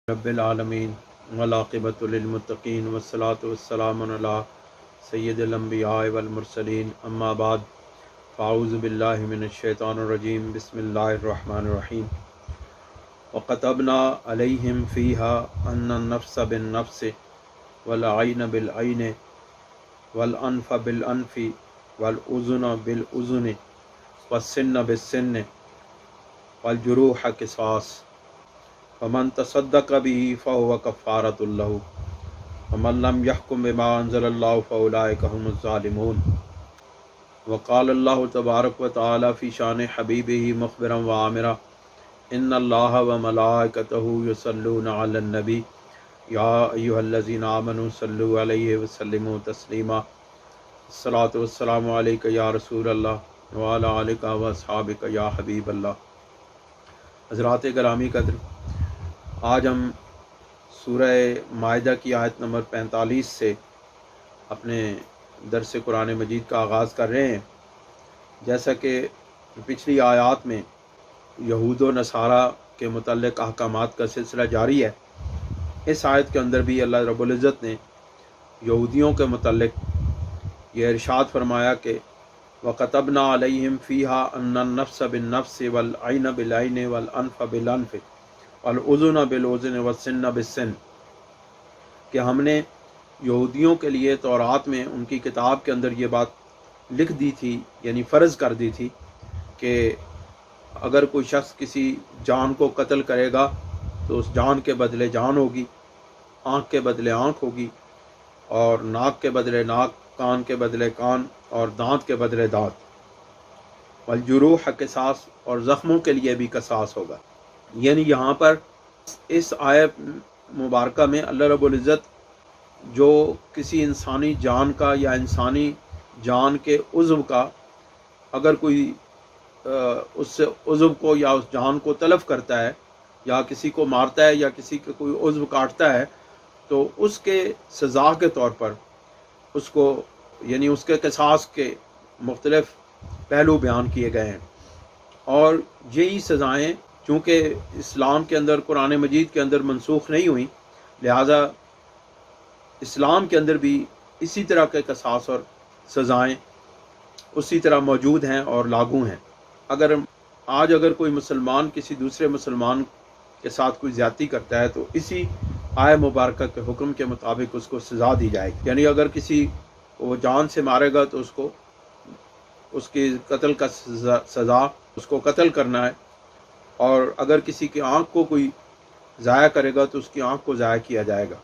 رب العالمین والعاقبۃ للمتقین والصلاۃ والسلام علی سید الانبیاء والمرسلین اما بعد فاعوذ باللہ من الشیطان الرجیم بسم اللہ الرحمن الرحیم وکتبنا علیہم فیہا ان النفس بالنفس والعین بالعین والانف بالانف والاذن بالاذن والسن بالسن والجروح قصاص فمن تصدق به فهو کفارۃ لہ ومن لم يحكم بما انزل الله فاولئک هم الظالمون وقال اللہ تبارک وتعالی فی شان حبیبہ مخبرا وعامرا ان اللہ وملائکتہ یصلون علی النبی یا ایھا الذین آمنوا صلوا علیہ وسلموا تسلیما الصلاۃ والسلام علیک یا رسول اللہ وعلی آلک واصحابک یا حبیب اللہ۔ حضرات گرامی قدر، آج ہم سورہ مائدہ کی آیت نمبر 45 سے اپنے درس قرآن مجید کا آغاز کر رہے ہیں۔ جیسا کہ پچھلی آیات میں یہود و نصارہ کے متعلق احکامات کا سلسلہ جاری ہے، اس آیت کے اندر بھی اللہ رب العزت نے یہودیوں کے متعلق یہ ارشاد فرمایا کہ وَكَتَبْنَا عَلَيْهِمْ فِيهَا أَنَّ النَّفْسَ بِالنَّفْسِ وَالْعَيْنَ بِالْعَيْنِ وَالْأَنْفَ بِالْأَنْفِ والأذن بالأذن والسن بالسن، کہ ہم نے یہودیوں کے لیے تورات میں ان کی کتاب کے اندر یہ بات لکھ دی تھی، یعنی فرض کر دی تھی کہ اگر کوئی شخص کسی جان کو قتل کرے گا تو اس جان کے بدلے جان ہوگی، آنکھ کے بدلے آنکھ ہوگی، اور ناک کے بدلے ناک، کان کے بدلے کان، اور دانت کے بدلے دانت، والجروح قصاص، اور زخموں کے لیے بھی قصاص ہوگا۔ یعنی یہاں پر اس آیت مبارکہ میں اللہ رب العزت جو کسی انسانی جان کا یا انسانی جان کے عضو کا اگر کوئی اس عضو کو یا اس جان کو تلف کرتا ہے یا کسی کو مارتا ہے یا کسی کا کوئی عضو کاٹتا ہے تو اس کے سزا کے طور پر اس کو، یعنی اس کے قصاص کے مختلف پہلو بیان کیے گئے ہیں، اور یہی سزائیں چونکہ اسلام کے اندر، قرآن مجید کے اندر منسوخ نہیں ہوئیں، لہٰذا اسلام کے اندر بھی اسی طرح کے قصاص اور سزائیں اسی طرح موجود ہیں اور لاگو ہیں۔ اگر کوئی مسلمان کسی دوسرے مسلمان کے ساتھ کوئی زیادتی کرتا ہے تو اسی آیہ مبارکہ کے حکم کے مطابق اس کو سزا دی جائے گی، یعنی اگر کسی وہ جان سے مارے گا تو اس کو اس کی قتل کا سزا اس کو قتل کرنا ہے، اور اگر کسی کی آنکھ کو کوئی ضائع کرے گا تو اس کی آنکھ کو ضائع کیا جائے گا،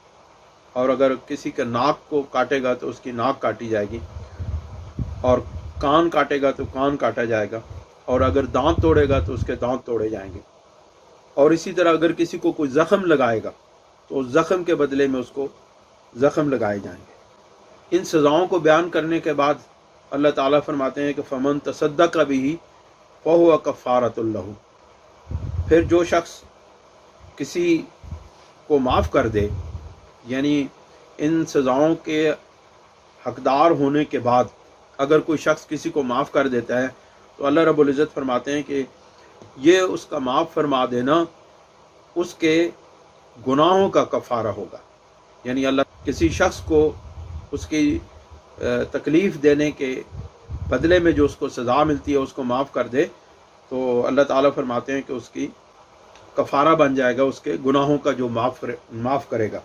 اور اگر کسی کے ناک کو کاٹے گا تو اس کی ناک کاٹی جائے گی، اور کان کاٹے گا تو کان کاٹا جائے گا، اور اگر دانت توڑے گا تو اس کے دانت توڑے جائیں گے، اور اسی طرح اگر کسی کو کوئی زخم لگائے گا تو اس زخم کے بدلے میں اس کو زخم لگائے جائیں گے۔ ان سزاؤں کو بیان کرنے کے بعد اللہ تعالیٰ فرماتے ہیں کہ فمن تصدق بہ فہو کفارۃ لہ، پھر جو شخص کسی کو معاف کر دے، یعنی ان سزاؤں کے حقدار ہونے کے بعد اگر کوئی شخص کسی کو معاف کر دیتا ہے تو اللہ رب العزت فرماتے ہیں کہ یہ اس کا معاف فرما دینا اس کے گناہوں کا کفارہ ہوگا، یعنی اللہ کسی شخص کو اس کی تکلیف دینے کے بدلے میں جو اس کو سزا ملتی ہے اس کو معاف کر دے تو اللہ تعالیٰ فرماتے ہیں کہ اس کی کفارہ بن جائے گا، اس کے گناہوں کا جو معاف کرے گا۔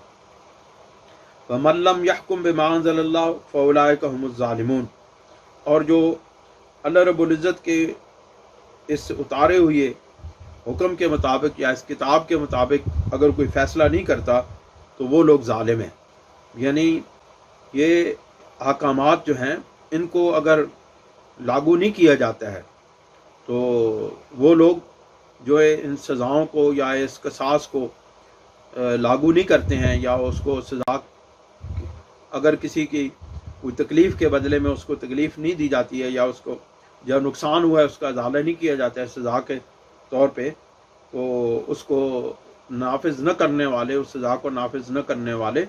وَمَن لَّمْ يَحْكُم بِمَا أَنزَلَ اللَّهُ فَأُولَٰئِكَ هُمُ الظَّالِمُونَ، اور جو اللہ رب العزت کے اس اتارے ہوئے حکم کے مطابق یا اس کتاب کے مطابق اگر کوئی فیصلہ نہیں کرتا تو وہ لوگ ظالم ہیں۔ یعنی یہ احکامات جو ہیں ان کو اگر لاگو نہیں کیا جاتا ہے تو وہ لوگ جو ان سزاؤں کو یا اس قصاص کو لاگو نہیں کرتے ہیں، یا اس کو سزا، اگر کسی کی کوئی تکلیف کے بدلے میں اس کو تکلیف نہیں دی جاتی ہے، یا اس کو جب نقصان ہوا ہے اس کا ازالہ نہیں کیا جاتا ہے سزا کے طور پہ، تو اس کو نافذ نہ کرنے والے، اس سزا کو نافذ نہ کرنے والے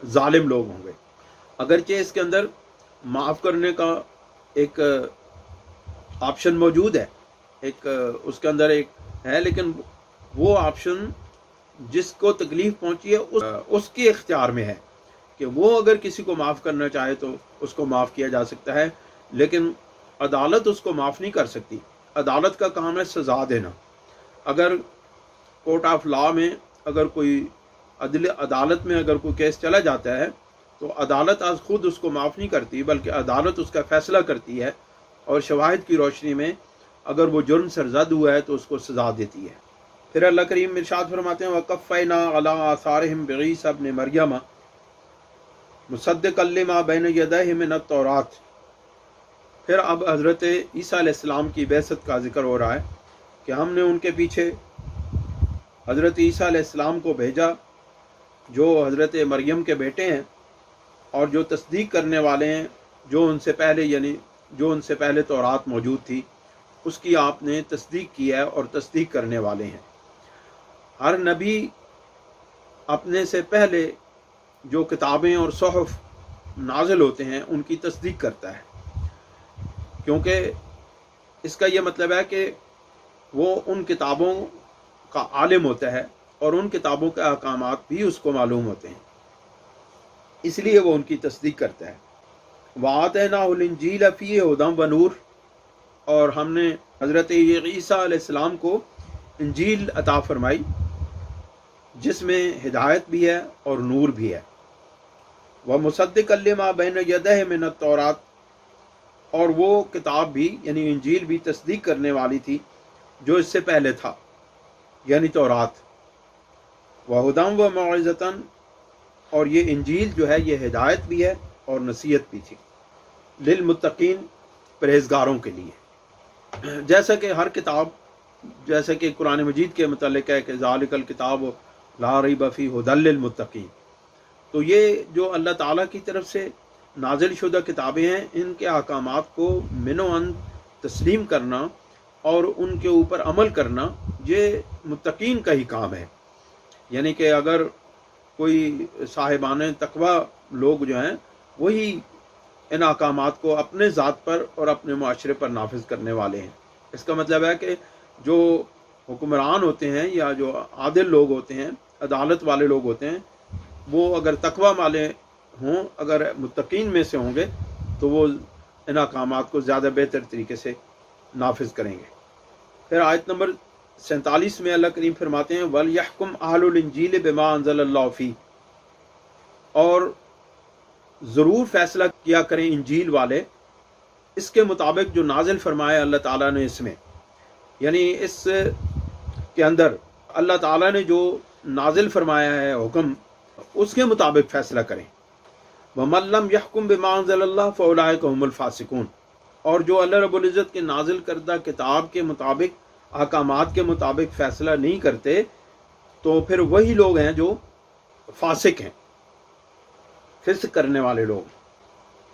ظالم لوگ ہوں گے۔ اگرچہ اس کے اندر معاف کرنے کا ایک آپشن موجود ہے، اس کے اندر ایک ہے، لیکن وہ آپشن جس کو تکلیف پہنچی ہے اس کے اختیار میں ہے کہ وہ اگر کسی کو معاف کرنا چاہے تو اس کو معاف کیا جا سکتا ہے، لیکن عدالت اس کو معاف نہیں کر سکتی۔ عدالت کا کام ہے سزا دینا۔ اگر کورٹ آف لا میں اگر کوئی عدالت میں اگر کوئی کیس چلا جاتا ہے تو عدالت آج خود اس کو معاف نہیں کرتی، بلکہ عدالت اس کا فیصلہ کرتی ہے، اور شواہد کی روشنی میں اگر وہ جرم سرزد ہوا ہے تو اس کو سزا دیتی ہے۔ پھر اللہ کریم ارشاد فرماتے ہیں وَقَفَّيْنَا عَلَىٰ آثَارِهِمْ بِعِيسَىٰ ابْنِ مَرْيَمَ مُصَدِّقًا لِمَا بَيْنَ يَدَيْهِ مِنَ التَّوْرَاةِ۔ پھر اب حضرت عیسیٰ علیہ السلام کی بعثت کا ذکر ہو رہا ہے کہ ہم نے ان کے پیچھے حضرت عیسیٰ علیہ السلام کو بھیجا جو حضرت مریم کے بیٹے ہیں، اور جو تصدیق کرنے والے ہیں جو ان سے پہلے، یعنی جو ان سے پہلے تورات موجود تھی اس کی آپ نے تصدیق کی ہے، اور تصدیق کرنے والے ہیں۔ ہر نبی اپنے سے پہلے جو کتابیں اور صحف نازل ہوتے ہیں ان کی تصدیق کرتا ہے، کیونکہ اس کا یہ مطلب ہے کہ وہ ان کتابوں کا عالم ہوتا ہے اور ان کتابوں کے احکامات بھی اس کو معلوم ہوتے ہیں، اس لیے وہ ان کی تصدیق کرتا ہے۔ وَآتَيْنَاهُ الْإِنْجِيلَ فِيهِ هُدًى وَنُورٌ، اور ہم نے حضرت عیسیٰ علیہ السلام کو انجیل عطا فرمائی جس میں ہدایت بھی ہے اور نور بھی ہے۔ وَمُصَدِّقًا لِمَا بَيْنَ يَدَيْهِ مِنَ التَّوْرَاةِ، اور وہ کتاب بھی یعنی انجیل بھی تصدیق کرنے والی تھی جو اس سے پہلے تھا، یعنی تورات۔ وَهُدًى وَمَوْعِظَةً، اور یہ انجیل جو ہے یہ ہدایت بھی ہے اور نصیحت بھی تھی، للمتقین، پرہیزگاروں کے لیے۔ جیسا کہ ہر کتاب، جیسا کہ قرآن مجید کے متعلق ہے کہ ذالک الکتاب لا ریب فیہ ھدی للمتقین، تو یہ جو اللہ تعالیٰ کی طرف سے نازل شدہ کتابیں ہیں ان کے احکامات کو من و عن تسلیم کرنا اور ان کے اوپر عمل کرنا یہ متقین کا ہی کام ہے۔ یعنی کہ اگر کوئی صاحبان تقوی لوگ جو ہیں وہی ان احکامات کو اپنے ذات پر اور اپنے معاشرے پر نافذ کرنے والے ہیں۔ اس کا مطلب ہے کہ جو حکمران ہوتے ہیں یا جو عادل لوگ ہوتے ہیں، عدالت والے لوگ ہوتے ہیں، وہ اگر تقوی والے ہوں، اگر متقین میں سے ہوں گے تو وہ ان احکامات کو زیادہ بہتر طریقے سے نافذ کریں گے۔ پھر آیت نمبر 47 میں اللہ کریم فرماتے ہیں وَلْيَحْكُمْ أَهْلُ الْإِنْجِيلِ بِمَا أَنزَلَ اللَّهُ فِيهِ، اور ضرور فیصلہ کیا کریں انجیل والے اس کے مطابق جو نازل فرمایا اللہ تعالیٰ نے اس میں، یعنی اس کے اندر اللہ تعالیٰ نے جو نازل فرمایا ہے حکم اس کے مطابق فیصلہ کریں۔ وَمَن لَّمْ يَحْكُم بِمَا أَنزَلَ اللَّهُ فَأُولَٰئِكَ هُمُ الْفَاسِقُونَ، اور جو اللہ رب العزت کے نازل کردہ کتاب کے مطابق، احکامات کے مطابق فیصلہ نہیں کرتے تو پھر وہی لوگ ہیں جو فاسق ہیں، فسق کرنے والے لوگ۔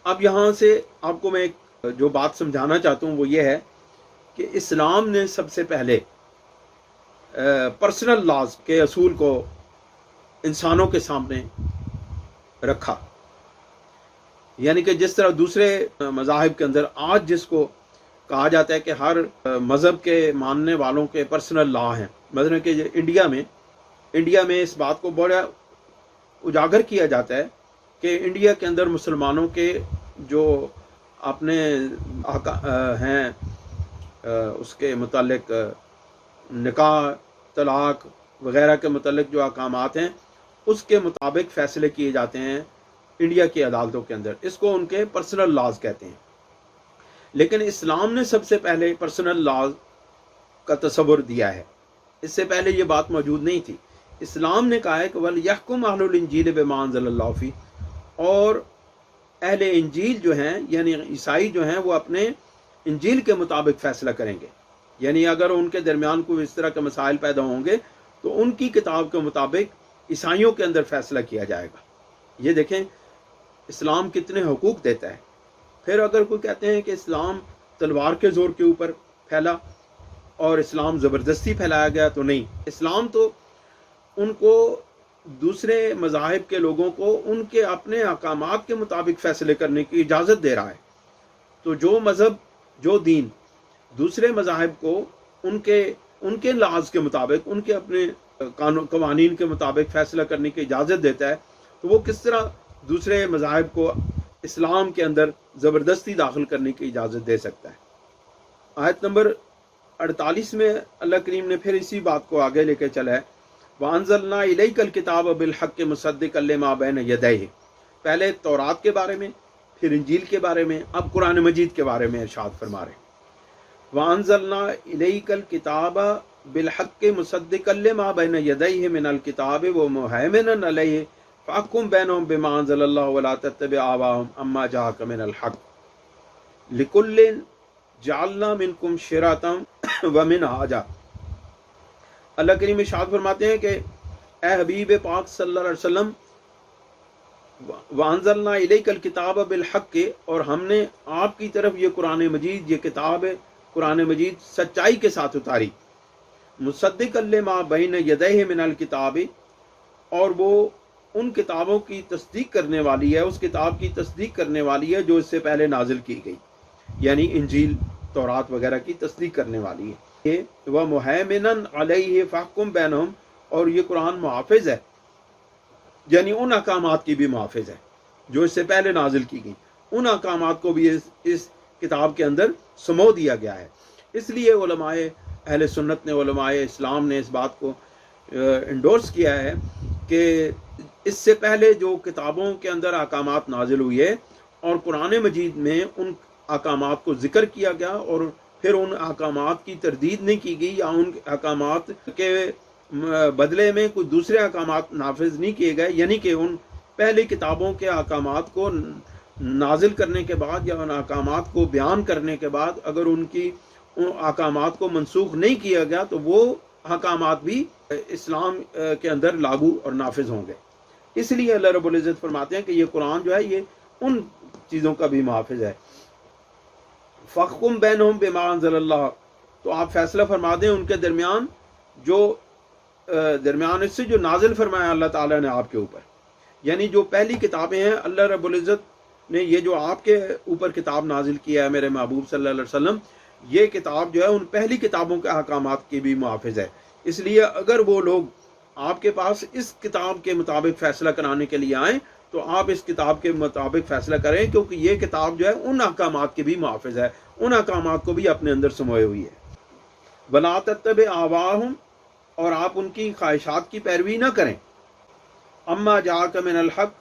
اب یہاں سے آپ کو میں ایک جو بات سمجھانا چاہتا ہوں وہ یہ ہے کہ اسلام نے سب سے پہلے پرسنل لاز کے اصول کو انسانوں کے سامنے رکھا، یعنی کہ جس طرح دوسرے مذاہب کے اندر آج جس کو کہا جاتا ہے کہ ہر مذہب کے ماننے والوں کے پرسنل لا ہیں، مثلا کہ انڈیا میں اس بات کو بڑا اجاگر کیا جاتا ہے کہ انڈیا کے اندر مسلمانوں کے جو اپنے ہیں اس کے متعلق نکاح، طلاق وغیرہ کے متعلق جو احکامات ہیں اس کے مطابق فیصلے کیے جاتے ہیں انڈیا کی عدالتوں کے اندر، اس کو ان کے پرسنل لاز کہتے ہیں۔ لیکن اسلام نے سب سے پہلے پرسنل لاز کا تصور دیا ہے، اس سے پہلے یہ بات موجود نہیں تھی۔ اسلام نے کہا ہے کہ وَلْيَحْكُمْ أَهْلُ الْإِنْجِيلِ بِمَا أَنزَلَ اللَّهُ فِيهِ، اور اہل انجیل جو ہیں یعنی عیسائی جو ہیں وہ اپنے انجیل کے مطابق فیصلہ کریں گے، یعنی اگر ان کے درمیان کوئی اس طرح کے مسائل پیدا ہوں گے تو ان کی کتاب کے مطابق عیسائیوں کے اندر فیصلہ کیا جائے گا۔ یہ دیکھیں اسلام کتنے حقوق دیتا ہے۔ پھر اگر کوئی کہتے ہیں کہ اسلام تلوار کے زور کے اوپر پھیلا اور اسلام زبردستی پھیلایا گیا، تو نہیں، اسلام تو ان کو دوسرے مذاہب کے لوگوں کو ان کے اپنے احکامات کے مطابق فیصلے کرنے کی اجازت دے رہا ہے۔ تو جو مذہب، جو دین دوسرے مذاہب کو ان کے لاز کے مطابق، ان کے اپنے قوانین کے مطابق فیصلہ کرنے کی اجازت دیتا ہے، تو وہ کس طرح دوسرے مذاہب کو اسلام کے اندر زبردستی داخل کرنے کی اجازت دے سکتا ہے؟ آیت نمبر 48 میں اللہ کریم نے پھر اسی بات کو آگے لے کے چلا ہے، وَأَنزَلْنَا إِلَيْكَ الْكِتَابَ بِالْحَقِّ مُصَدِّقًا لِمَا بَيْنَ يَدَيْهِ، پہلے تورات کے بارے میں، پھر انجیل کے بارے میں، اب قرآن مجید کے بارے میں ارشاد فرما رہے ہیں، وَأَنزَلْنَا إِلَيْكَ الْكِتَابَ بِالْحَقِّ مُصَدِّقًا لِمَا بَيْنَ يَدَيْهِ مِنَ الْكِتَابِ وَمُهَيْمِنًا عَلَيْهِ فَاحْكُم بَيْنَهُم بِمَا أَنزَلَ اللَّهُ وَلَا تَتَّبِعْ أَهْوَاءَهُمْ عَمَّا جَاءَكَ مِنَ الْحَقِّ لِكُلٍّ جَعَلْنَا مِنكُمْ شِرْعَةً وَمِنْهَاجًا۔ اللہ کریم ارشاد فرماتے ہیں کہ اے حبیب پاک صلی اللہ علیہ وسلم، وَأَنزَلْنَا إِلَيْكَ الْكِتَابَ بِالْحَقِّ، اور ہم نے آپ کی طرف یہ قرآن مجید، یہ کتاب ہے قرآن مجید سچائی کے ساتھ اتاری، مصدقا لما بین یدیہ من الکتاب، اور وہ ان کتابوں کی تصدیق کرنے والی ہے، اس کتاب کی تصدیق کرنے والی ہے جو اس سے پہلے نازل کی گئی، یعنی انجیل، تورات وغیرہ کی تصدیق کرنے والی ہے۔ وَمُهَيْمِنًا عَلَيْهِ فَاحْكُم بَيْنَهُمْ، اور یہ قرآن محافظ ہے، یعنی ان احکامات کی بھی محافظ ہے جو اس سے پہلے نازل کی گئی، ان احکامات کو بھی اس کتاب کے اندر سمو دیا گیا ہے۔ اس لیے علماء اہل سنت نے، علماء اسلام نے اس بات کو انڈورس کیا ہے کہ اس سے پہلے جو کتابوں کے اندر احکامات نازل ہوئے اور قرآن مجید میں ان احکامات کو ذکر کیا گیا، اور پھر ان احکامات کی تردید نہیں کی گئی، یا ان احکامات کے بدلے میں کوئی دوسرے احکامات نافذ نہیں کیے گئے، یعنی کہ ان پہلی کتابوں کے احکامات کو نازل کرنے کے بعد یا ان احکامات کو بیان کرنے کے بعد اگر ان احکامات کو منسوخ نہیں کیا گیا تو وہ احکامات بھی اسلام کے اندر لاگو اور نافذ ہوں گے۔ اس لیے اللہ رب العزت فرماتے ہیں کہ یہ قرآن جو ہے یہ ان چیزوں کا بھی محافظ ہے۔ فَاحْكُم بَيْنَهُم بِمَا أَنزَلَ اللَّهُ، تو آپ فیصلہ فرما دیں ان کے درمیان اس سے جو نازل فرمایا اللہ تعالیٰ نے آپ کے اوپر، یعنی جو پہلی کتابیں ہیں، اللہ رب العزت نے یہ جو آپ کے اوپر کتاب نازل کیا ہے میرے محبوب صلی اللہ علیہ وسلم، یہ کتاب جو ہے ان پہلی کتابوں کے احکامات کی بھی محافظ ہے۔ اس لیے اگر وہ لوگ آپ کے پاس اس کتاب کے مطابق فیصلہ کرانے کے لیے آئیں تو آپ اس کتاب کے مطابق فیصلہ کریں، کیونکہ یہ کتاب جو ہے ان احکامات کی بھی محافظ ہے، ان احکامات کو بھی اپنے اندر سموئے ہوئی ہے۔ وَلَا تَتَّبِعْ أَهْوَاءَهُمْ، اور آپ ان کی خواہشات کی پیروی نہ کریں، اما جاءک من الحق،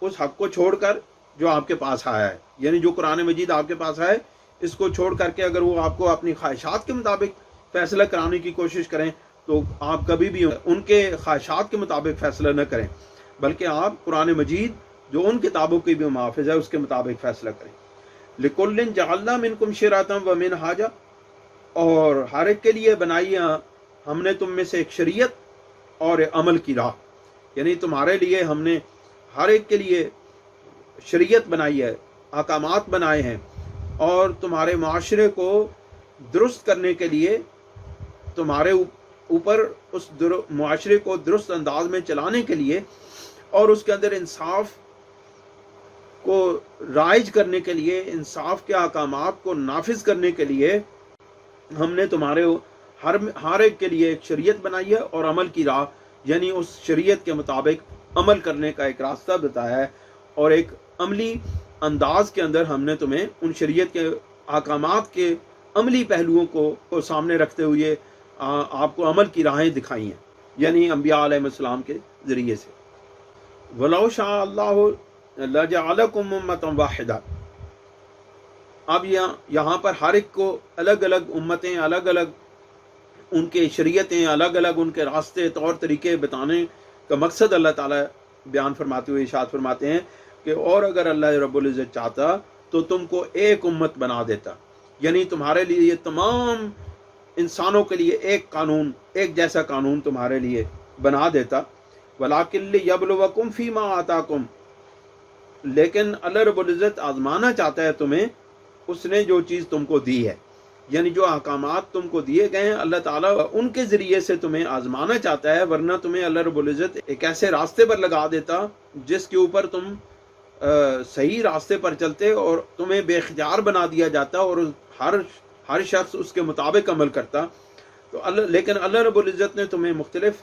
اس حق کو چھوڑ کر جو آپ کے پاس آیا ہے، یعنی جو قرآن مجید آپ کے پاس آئے اس کو چھوڑ کر کے اگر وہ آپ کو اپنی خواہشات کے مطابق فیصلہ کرانے کی کوشش کریں تو آپ کبھی بھی ان کے خواہشات کے مطابق فیصلہ نہ کریں، بلکہ آپ قرآن مجید جو ان کتابوں کی بھی محافظ ہے اس کے مطابق فیصلہ کریں۔ لِكُلٍّ جَعَلْنَا مِنْكُمْ شِرْعَةً وَمِنْهَاجًا، اور ہر ایک کے لیے بنائی ہم نے تم میں سے ایک شریعت اور عمل کی راہ، یعنی تمہارے لیے ہم نے ہر ایک کے لیے شریعت بنائی ہے، احکامات بنائے ہیں، اور تمہارے معاشرے کو درست کرنے کے لیے، تمہارے اوپر اس معاشرے کو درست انداز میں چلانے کے لیے اور اس کے اندر انصاف کو رائج کرنے کے لیے، انصاف کے احکامات کو نافذ کرنے کے لیے ہم نے تمہارے ہر ایک کے لیے ایک شریعت بنائی ہے اور عمل کی راہ، یعنی اس شریعت کے مطابق عمل کرنے کا ایک راستہ بتایا ہے، اور ایک عملی انداز کے اندر ہم نے تمہیں ان شریعت کے احکامات کے عملی پہلوؤں کو سامنے رکھتے ہوئے آپ کو عمل کی راہیں دکھائی ہیں، یعنی انبیاء علیہ السلام کے ذریعے سے۔ وَلَوْ شَاءَ اللَّهُ لَجَعَلَكُمْ أُمَّةً وَاحِدَةً، اب یہاں پر ہر ایک کو الگ الگ امتیں، الگ الگ ان کے شریعتیں، الگ الگ ان کے راستے، طور طریقے بتانے کا مقصد اللہ تعالیٰ بیان فرماتے ہوئے ارشاد فرماتے ہیں کہ اور اگر اللہ رب العزت چاہتا تو تم کو ایک امت بنا دیتا، یعنی تمہارے لیے یہ تمام انسانوں کے لیے ایک قانون، ایک جیسا قانون تمہارے لیے بنا دیتا۔ وَلَٰكِن لِيَبْلُوَكُمْ فِي مَا آتَاكُمْ، لیکن اللہ رب العزت آزمانا چاہتا ہے تمہیں اس نے جو چیز تم کو دی ہے، یعنی جو احکامات تم کو دیے گئے ہیں اللہ تعالیٰ ان کے ذریعے سے تمہیں آزمانا چاہتا ہے، ورنہ تمہیں اللہ رب العزت ایک ایسے راستے پر لگا دیتا جس کے اوپر تم صحیح راستے پر چلتے اور تمہیں بے اختیار بنا دیا جاتا اور ہر شخص اس کے مطابق عمل کرتا۔ تو لیکن اللہ رب العزت نے تمہیں مختلف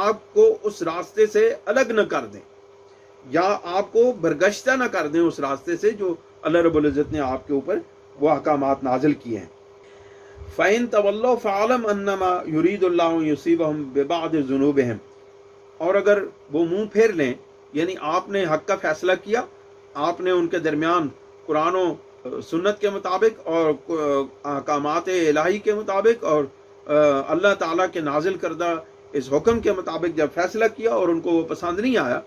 آپ کو اس راستے سے الگ نہ کر دیں یا آپ کو برگشتہ نہ کر دیں اس راستے سے جو اللہ رب العزت نے آپ کے اوپر وہ احکامات نازل کیے ہیں۔ فَإِن تَوَلَّوْا فَاعْلَمْ أَنَّمَا يُرِيدُ اللَّهُ يُصِيبَهُم بِبَعْضِ ذُنُوبِهِمْ، اور اگر وہ منہ پھیر لیں، یعنی آپ نے حق کا فیصلہ کیا، آپ نے ان کے درمیان قرآن و سنت کے مطابق اور احکامات الہی کے مطابق اور اللہ تعالیٰ کے نازل کردہ اس حکم کے مطابق جب فیصلہ کیا اور ان کو وہ پسند نہیں آیا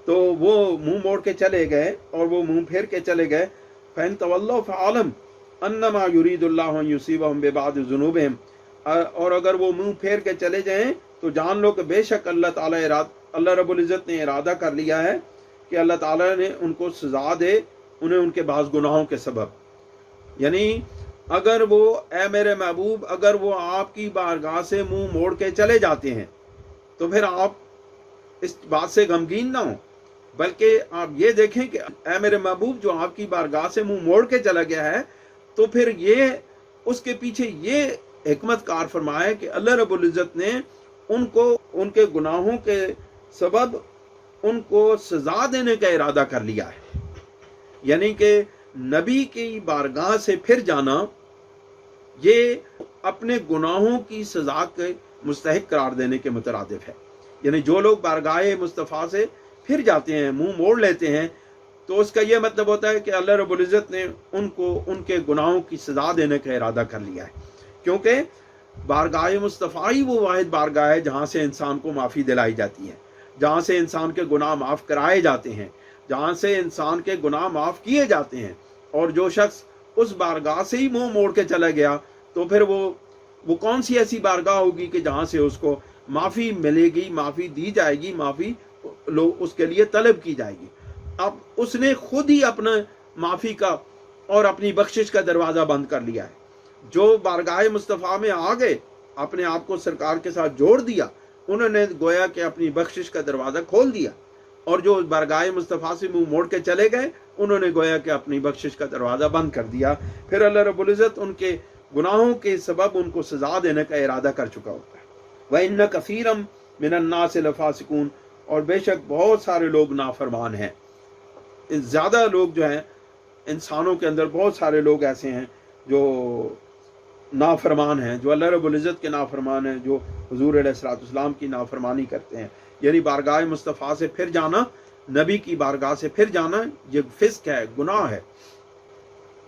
تو وہ منہ موڑ کے چلے گئے اور وہ منہ پھیر کے چلے گئے۔ فَإِن تَوَلَّوْا فَاعْلَمْ أَنَّمَا يُرِيدُ اللَّهُ أَن يُصِيبَهُم بِبَعْضِ ذُنُوبِهِمْ، اور اگر وہ منہ پھیر کے چلے جائیں تو جان لو کہ بے شک اللہ رب العزت نے ارادہ کر لیا ہے کہ اللہ تعالیٰ نے ان کو سزا دے انہیں ان کے بعض گناہوں کے سبب۔ یعنی اگر وہ اے میرے محبوب اگر وہ آپ کی بارگاہ سے منہ موڑ کے چلے جاتے ہیں تو پھر آپ اس بات سے غمگین نہ ہوں، بلکہ آپ یہ دیکھیں کہ اے میرے محبوب جو آپ کی بارگاہ سے منہ موڑ کے چلا گیا ہے تو پھر یہ اس کے پیچھے یہ حکمت کار فرمائے کہ اللہ رب العزت نے ان کو ان کے گناہوں کے سبب ان کو سزا دینے کا ارادہ کر لیا ہے۔ یعنی کہ نبی کی بارگاہ سے پھر جانا یہ اپنے گناہوں کی سزا کے مستحق قرار دینے کے مترادف ہے۔ یعنی جو لوگ بارگاہ مصطفیٰ سے پھر جاتے ہیں، منہ موڑ لیتے ہیں، تو اس کا یہ مطلب ہوتا ہے کہ اللہ رب العزت نے ان کو ان کے گناہوں کی سزا دینے کا ارادہ کر لیا ہے، کیونکہ بارگاہ مصطفیٰ ہی وہ واحد بارگاہ ہے جہاں سے انسان کو معافی دلائی جاتی ہے، جہاں سے انسان کے گناہ معاف کرائے جاتے ہیں، جہاں سے انسان کے گناہ معاف کیے جاتے ہیں۔ اور جو شخص اس بارگاہ سے ہی منہ موڑ کے چلا گیا تو پھر وہ کون سی ایسی بارگاہ ہوگی کہ جہاں سے اس کو معافی ملے گی، معافی دی جائے گی، معافی اس کے لیے طلب کی جائے گی۔ اب اس نے خود ہی اپنا معافی کا اور اپنی بخشش کا دروازہ بند کر لیا ہے۔ جو بارگاہ مصطفیٰ میں آ گئے، اپنے آپ کو سرکار کے ساتھ جوڑ دیا، انہوں نے گویا کہ اپنی بخشش کا دروازہ کھول دیا، اور جو بارگاہ مصطفیٰ سے منہ موڑ کے چلے گئے انہوں نے گویا کہ اپنی بخشش کا دروازہ بند کر دیا۔ پھر اللہ رب العزت ان کے گناہوں کے سبب ان کو سزا دینے کا ارادہ کر چکا ہوتا ہے۔ وَإِنَّ كَثِيرًا مِنَ النَّاسِ لَفَاسِقُونَ، اور بے شک بہت سارے لوگ نافرمان ہیں۔ زیادہ لوگ جو ہیں انسانوں کے اندر بہت سارے لوگ ایسے ہیں جو نافرمان ہیں، جو اللہ رب العزت کے نافرمان ہیں، جو حضور علیہ الصلوۃ والسلام کی نافرمانی کرتے ہیں۔ یعنی بارگاہ مصطفیٰ سے پھر جانا، نبی کی بارگاہ سے پھر جانا، یہ فسق ہے، گناہ ہے۔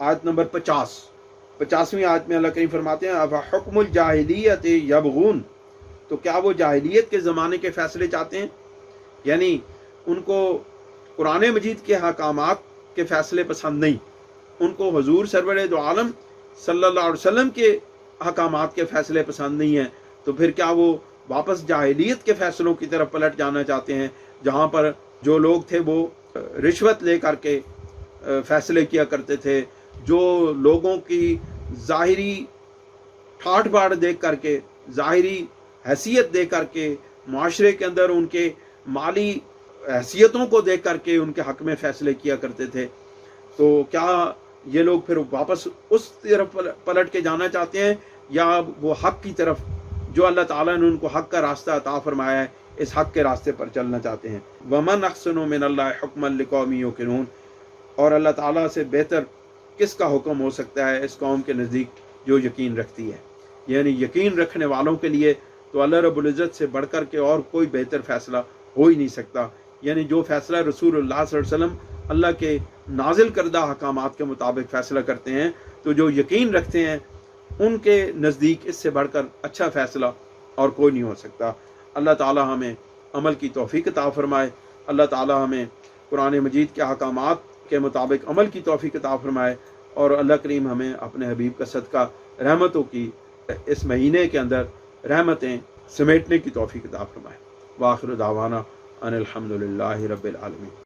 آیت نمبر 50ویں آیت میں اللہ کریم فرماتے ہیں اَفَحُکْمُ الْجَاہِلِیَّةِ یَبْغُونَ، تو کیا وہ جاہلیت کے زمانے کے فیصلے چاہتے ہیں؟ یعنی ان کو قرآن مجید کے حکامات کے فیصلے پسند نہیں، ان کو حضور سرور دو عالم صلی اللہ علیہ وسلم کے حکامات کے فیصلے پسند نہیں ہیں، تو پھر کیا وہ واپس جاہلیت کے فیصلوں کی طرف پلٹ جانا چاہتے ہیں، جہاں پر جو لوگ تھے وہ رشوت لے کر کے فیصلے کیا کرتے تھے، جو لوگوں کی ظاہری ٹھاٹ باڑ دیکھ کر کے، ظاہری حیثیت دے کر کے، معاشرے کے اندر ان کے مالی حیثیتوں کو دیکھ کر کے ان کے حق میں فیصلے کیا کرتے تھے، تو کیا یہ لوگ پھر واپس اس طرف پلٹ کے جانا چاہتے ہیں، یا وہ حق کی طرف جو اللہ تعالیٰ نے ان کو حق کا راستہ عطا فرمایا ہے اس حق کے راستے پر چلنا چاہتے ہیں؟ وَمَنْ أَحْسَنُ مِنَ اللَّهِ حُكْمًا لِقَوْمٍ يُوقِنُونَ، اور اللہ تعالیٰ سے بہتر کس کا حکم ہو سکتا ہے اس قوم کے نزدیک جو یقین رکھتی ہے۔ یعنی یقین رکھنے والوں کے لیے تو اللہ رب العزت سے بڑھ کر کے اور کوئی بہتر فیصلہ ہو ہی نہیں سکتا۔ یعنی جو فیصلہ رسول اللہ صلی اللہ علیہ وسلم اللہ کے نازل کردہ احکامات کے مطابق فیصلہ کرتے ہیں، تو جو یقین رکھتے ہیں ان کے نزدیک اس سے بڑھ کر اچھا فیصلہ اور کوئی نہیں ہو سکتا۔ اللہ تعالی ہمیں عمل کی توفیق عطا فرمائے، اللہ تعالی ہمیں قرآن مجید کے احکامات کے مطابق عمل کی توفیق عطا فرمائے، اور اللہ کریم ہمیں اپنے حبیب کا صدقہ رحمتوں کی اس مہینے کے اندر رحمتیں سمیٹنے کی توفیق عطا فرمائے۔ وآخر دعوانا ان الحمد للہ رب العالمین۔